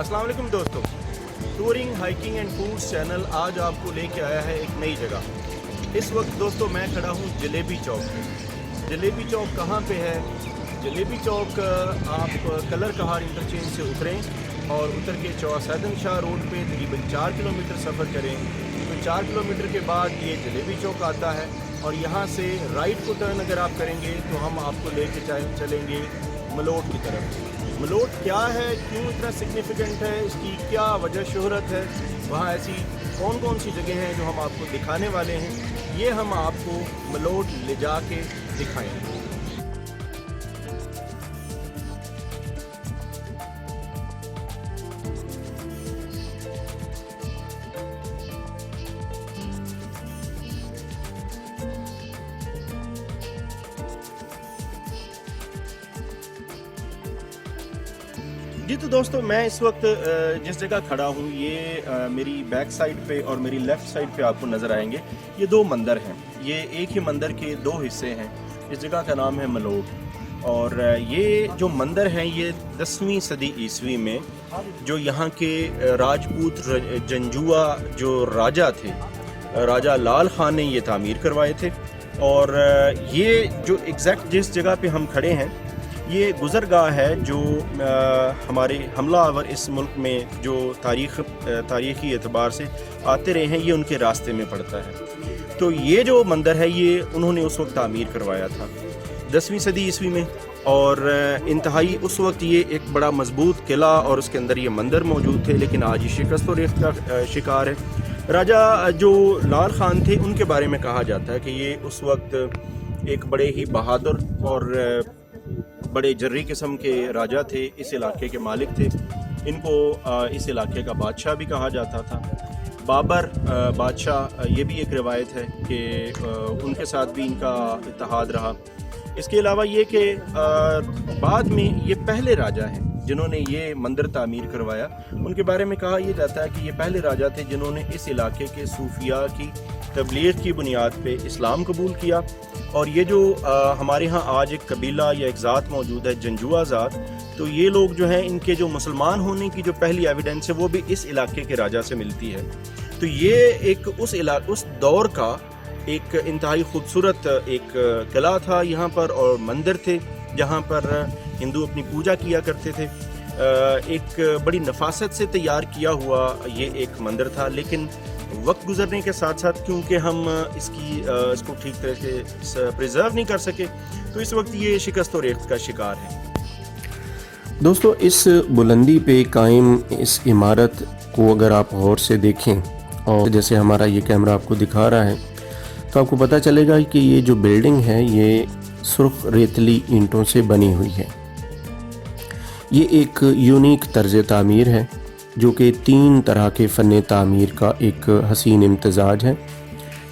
अस्सलाम वालेकुम दोस्तों, touring hiking and foods channel आज आपको लेके आया है एक नई जगह। इस वक्त दोस्तों मैं खड़ा हूँ जलेबी चौक पे। जलेबी चौक कहाँ पे है? जलेबी चौक आप कलर कहार इंटरचेंज से उतरें और उतर के सैदन शाह रोड पे तकरीबन 4 किलोमीटर सफ़र करें तो 4 किलोमीटर के बाद ये जलेबी चौक आता है और यहाँ से राइट को टर्न अगर आप करेंगे तो हम आपको लेके चलेंगे मलोट की तरफ। मलोट क्या है, क्यों इतना सिग्निफिकेंट है, इसकी क्या वजह शोहरत है, वहाँ ऐसी कौन कौन सी जगह हैं जो हम आपको दिखाने वाले हैं, ये हम आपको मलोट ले जा के दिखाएंगे। जी तो दोस्तों मैं इस वक्त जिस जगह खड़ा हूँ ये मेरी बैक साइड पे और मेरी लेफ़्ट साइड पे आपको नज़र आएंगे ये दो मंदिर हैं। ये एक ही मंदिर के दो हिस्से हैं। इस जगह का नाम है मलोट और ये जो मंदिर हैं ये 10वीं सदी ईस्वी में जो यहाँ के राजपूत जंजुआ जो राजा थे, राजा लाल खान ने ये तामीर करवाए थे। और ये जो एग्जैक्ट जिस जगह पे हम खड़े हैं ये गुज़रगाह है जो हमारे हमलावर इस मुल्क में जो तारीख़ी एतबार से आते रहे हैं ये उनके रास्ते में पड़ता है। तो ये जो मंदिर है ये उन्होंने उस वक्त तामीर करवाया था 10वीं सदी ईस्वी में और इंतहाई उस वक्त ये एक बड़ा मजबूत किला और उसके अंदर ये मंदिर मौजूद थे, लेकिन आज ये शिकस्त और रेख्त का शिकार है। राजा जो लाल खान थे उनके बारे में कहा जाता है कि ये उस वक्त एक बड़े ही बहादुर और बड़े जर्री किस्म के राजा थे, इस इलाके के मालिक थे। इनको इस इलाके का बादशाह भी कहा जाता था। बाबर बादशाह ये भी एक रिवायत है कि उनके साथ भी इनका इत्तेहाद रहा। इसके अलावा ये कि बाद में ये पहले राजा हैं जिन्होंने ये मंदिर तामीर करवाया। उनके बारे में कहा यह जाता है कि ये पहले राजा थे जिन्होंने इस इलाके के सूफिया की तबलीग की बुनियाद पे इस्लाम कबूल किया। और ये जो हमारे यहाँ आज एक कबीला या एक ज़ात मौजूद है जंजुआ ज़ात, तो ये लोग जो हैं इनके जो मुसलमान होने की जो पहली एविडेंस है वो भी इस इलाके के राजा से मिलती है। तो ये एक उस दौर का एक इंतहाई खूबसूरत एक किला था यहाँ पर और मंदिर थे जहाँ पर हिंदू अपनी पूजा किया करते थे। एक बड़ी नफासत से तैयार किया हुआ ये एक मंदिर था, लेकिन वक्त गुजरने के साथ साथ क्योंकि हम इसको ठीक तरह से प्रिजर्व नहीं कर सके तो इस वक्त ये शिकस्त और रेख्त का शिकार है। दोस्तों इस बुलंदी पे कायम इस इमारत को अगर आप गौर से देखें और जैसे हमारा ये कैमरा आपको दिखा रहा है तो आपको पता चलेगा कि ये जो बिल्डिंग है ये सुर्ख रेतली ईंटों से बनी हुई है। ये एक यूनिक तर्ज तामीर है जो कि 3 तरह के फ़न तामीर का एक हसीन इम्तजाज है,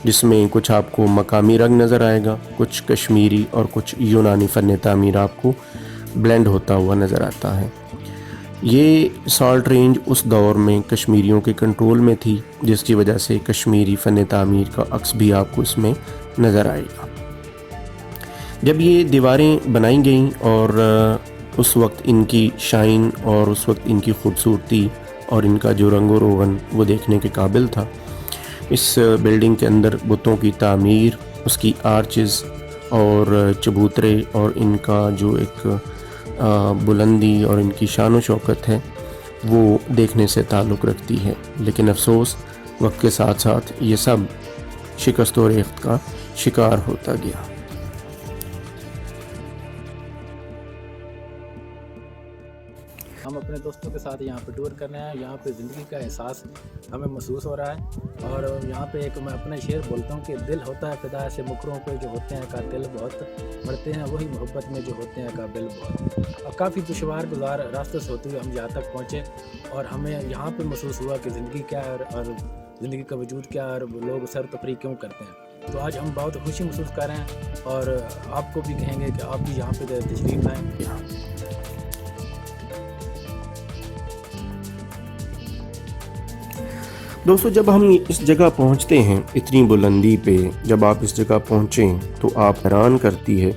जिसमें कुछ आपको मकामी रंग नज़र आएगा, कुछ कश्मीरी और कुछ यूनानी फ़न तामीर आपको ब्लेंड होता हुआ नज़र आता है। ये सॉल्ट रेंज उस दौर में कश्मीरियों के कंट्रोल में थी, जिसकी वजह से कश्मीरी फ़न तामीर का अक्स भी आपको इसमें नज़र आएगा। जब ये दीवारें बनाई गईं और उस वक्त इनकी शाइन और उस वक्त इनकी खूबसूरती और इनका जो रंग और रोगन वो देखने के काबिल था। इस बिल्डिंग के अंदर बुतों की तामीर, उसकी आर्चेस और चबूतरे और इनका जो एक बुलंदी और इनकी शान व शौकत है वो देखने से ताल्लुक़ रखती है। लेकिन अफसोस वक्त के साथ साथ ये सब शिकस्त और रेख्त का शिकार होता गया। हम अपने दोस्तों के साथ यहाँ पे टूर करने आए। यहाँ पे ज़िंदगी का एहसास हमें महसूस हो रहा है और यहाँ पे एक मैं अपने शेर बोलता हूँ कि दिल होता है फिदा ऐसे मुकरों पे जो होते हैं का दिल बहुत मरते हैं वही मोहब्बत में जो होते हैं का दिल बहुत। और काफ़ी दुश्वार गुजार रास्ते से होते हुए हम यहाँ तक पहुँचे और हमें यहाँ पर महसूस हुआ कि ज़िंदगी क्या है और ज़िंदगी का वजूद क्या है और लोग सर तफरी क्यों करते हैं। तो आज हम बहुत खुशी महसूस कर रहे हैं और आपको भी कहेंगे कि आप भी यहाँ पर तशरीफ़ लाएँ। दोस्तों जब हम इस जगह पहुंचते हैं इतनी बुलंदी पे, जब आप इस जगह पहुंचें तो आप हैरान करती है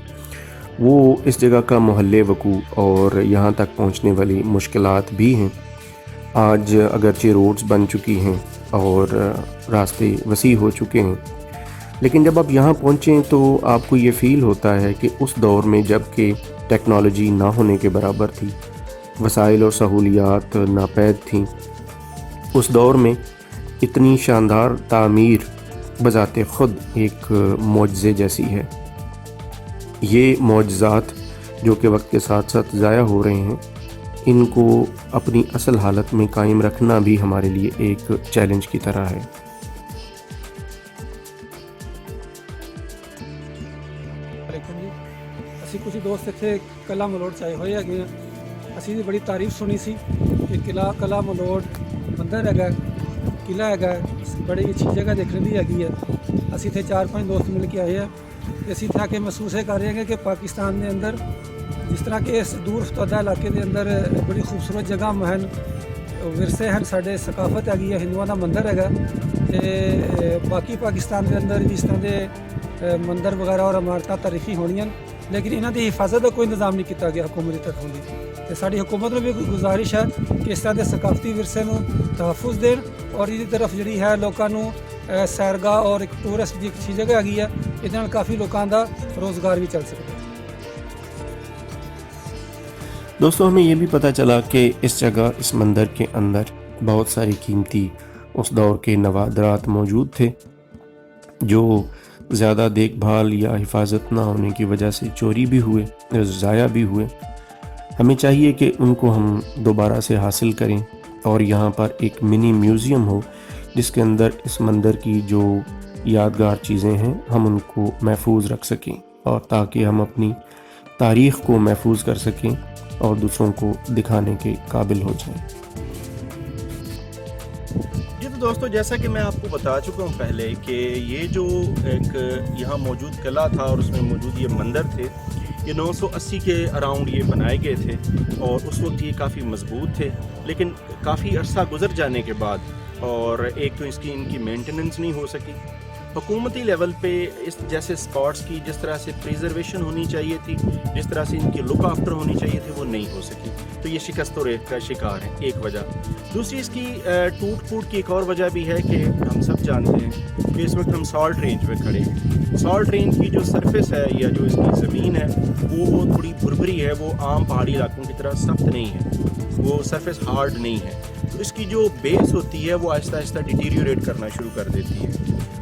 वो इस जगह का मोहल्ले वकू और यहाँ तक पहुँचने वाली मुश्किलात भी हैं। آج اگرچہ روڈز بن چکی ہیں اور راستے وسیع ہو چکے ہیں، لیکن جب آپ یہاں پہنچیں تو آپ کو یہ فیل ہوتا ہے کہ اس دور میں جب کہ ٹیکنالوجی نہ ہونے کے برابر تھی، وسائل اور سہولیات ناپید تھیں، اس دور میں اتنی شاندار تعمیر بذات خود ایک معجزے جیسی ہے۔ یہ معجزات جو کہ وقت کے ساتھ ساتھ ضائع ہو رہے ہیں، ان کو اپنی اصل حالت میں قائم رکھنا بھی ہمارے لیے ایک چیلنج کی طرح ہے۔ ਜੀ ਅਸੀਂ ਕੁਝ ਦੋਸਤ ਇੱਥੇ ਕਲਾ ਮਲੋੜ 'ਚ ਆਏ ਹੋਏ ਹੈਗੇ ਆ। ਅਸੀਂ ਦੀ ਬੜੀ ਤਾਰੀਫ ਸੁਣੀ ਸੀ ਕਿ ਕਲਾ ਮਲੋੜ ਮੰਦਰ ਹੈਗਾ, ਕਿਲਾ ਹੈਗਾ, ਬੜੀ ਅੱਛੀ ਜਗ੍ਹਾ ਦੇਖਣ ਦੀ ਹੈਗੀ ਹੈ। ਅਸੀਂ ਇੱਥੇ 4-5 ਦੋਸਤ ਮਿਲ ਕੇ ਆਏ ਆ ਤੇ ਅਸੀਂ ਇੱਥੇ ਆ ਕੇ ਮਹਿਸੂਸ ਇਹ ਕਰ ਰਹੇ ਹਾਂ ਕਿ ਪਾਕਿਸਤਾਨ ਦੇ ਅੰਦਰ ਜਿਸ ਤਰ੍ਹਾਂ ਕਿ ਇਸ ਦੂਰ ਫਤਾਦਾ ਇਲਾਕੇ ਦੇ ਅੰਦਰ ਬੜੀ ਖੂਬਸੂਰਤ ਜਗ੍ਹਾ ਹਨ, ਵਿਰਸੇ ਹਨ, ਸਾਡੇ ਸਕਾਫਤ ਹੈਗੀ ਹੈ, ਹਿੰਦੂਆਂ ਦਾ ਮੰਦਰ ਹੈਗਾ ਤੇ ਬਾਕੀ ਪਾਕਿਸਤਾਨ ਦੇ ਅੰਦਰ ਵੀ ਇਸ ਤਰ੍ਹਾਂ ਦੇ ਮੰਦਰ ਵਗੈਰਾ ਔਰ ਇਮਾਰਤਾਂ ਤਾਰੀਖੀ ਹੋਣੀਆਂ, ਲੇਕਿਨ ਇਹਨਾਂ ਦੀ ਹਿਫਾਜ਼ਤ ਦਾ ਕੋਈ ਇੰਤਜ਼ਾਮ ਨਹੀਂ ਕੀਤਾ ਗਿਆ ਹਕੂਮਤ ਦੀ ਤਰਫੋਂ ਦੀ। ਤੇ ਸਾਡੀ ਹਕੂਮਤ ਨੂੰ ਵੀ ਗੁਜ਼ਾਰਿਸ਼ ਹੈ ਕਿ ਇਸ ਤਰ੍ਹਾਂ ਦੇ ਸਕਾਫਤੀ ਵਿਰਸੇ ਨੂੰ ਤਹਫੁਜ਼ ਦੇਣ ਔਰ ਇਹਦੀ ਤਰਫ ਜਿਹੜੀ ਹੈ ਲੋਕਾਂ ਨੂੰ ਸੈਰਗਾਹ ਔਰ ਇੱਕ ਟੂਰਿਸਟ ਦੀ ਅੱਛੀ ਜਗ੍ਹਾ ਹੈਗੀ ਹੈ, ਇਹਦੇ ਨਾਲ ਕਾਫੀ ਲੋਕਾਂ ਦਾ ਰੋਜ਼ਗਾਰ بھی چل سکتا ہے۔ دوستوں ہمیں یہ بھی پتہ چلا کہ اس جگہ، اس مندر کے اندر بہت ساری قیمتی اس دور کے نوادرات موجود تھے جو زیادہ دیکھ بھال یا حفاظت نہ ہونے کی وجہ سے چوری بھی ہوئے، ضائع بھی ہوئے۔ ہمیں چاہیے کہ ان کو ہم دوبارہ سے حاصل کریں اور یہاں پر ایک منی میوزیم ہو جس کے اندر اس مندر کی جو یادگار چیزیں ہیں ہم ان کو محفوظ رکھ سکیں، اور تاکہ ہم اپنی تاریخ کو محفوظ کر سکیں اور دوسروں کو دکھانے کے قابل ہو جائیں۔ جی تو دوستو، جیسا کہ میں آپ کو بتا چکا ہوں پہلے کہ یہ جو ایک یہاں موجود قلعہ تھا اور اس میں موجود یہ مندر تھے، یہ 980 کے اراؤنڈ یہ بنائے گئے تھے اور اس وقت یہ کافی مضبوط تھے، لیکن کافی عرصہ گزر جانے کے بعد اور ایک تو اس کی ان کی مینٹیننس نہیں ہو سکی، حکومتی لیول پہ اس جیسے سپاٹس کی جس طرح سے پریزرویشن ہونی چاہیے تھی، جس طرح سے ان کی لک آفٹر ہونی چاہیے تھی، وہ نہیں ہو سکی، تو یہ شکست و ریت کا شکار ہے ایک وجہ۔ دوسری اس کی ٹوٹ پھوٹ کی ایک اور وجہ بھی ہے کہ ہم سب جانتے ہیں کہ اس وقت ہم سالٹ رینج پہ کھڑے ہیں۔ سالٹ رینج کی جو سرفس ہے یا جو اس کی زمین ہے وہ تھوڑی بھربھری ہے، وہ عام پہاڑی علاقوں کی طرح سخت نہیں ہے، وہ سرفس ہارڈ نہیں ہے، تو اس کی جو بیس ہوتی ہے وہ آہستہ آہستہ ڈیٹیریوریٹ کرنا شروع کر دیتی ہے،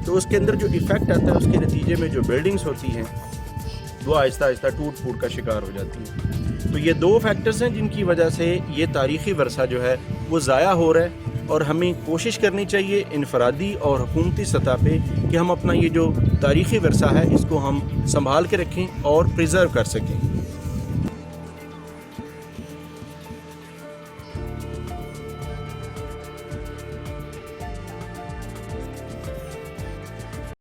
تو اس کے اندر جو ایفیکٹ آتا ہے اس کے نتیجے میں جو بلڈنگز ہوتی ہیں وہ آہستہ آہستہ ٹوٹ پھوٹ کا شکار ہو جاتی ہیں۔ تو یہ دو فیکٹرز ہیں جن کی وجہ سے یہ تاریخی ورثہ جو ہے وہ ضائع ہو رہا ہے، اور ہمیں کوشش کرنی چاہیے انفرادی اور حکومتی سطح پہ کہ ہم اپنا یہ جو تاریخی ورثہ ہے اس کو ہم سنبھال کے رکھیں اور پریزرو کر سکیں۔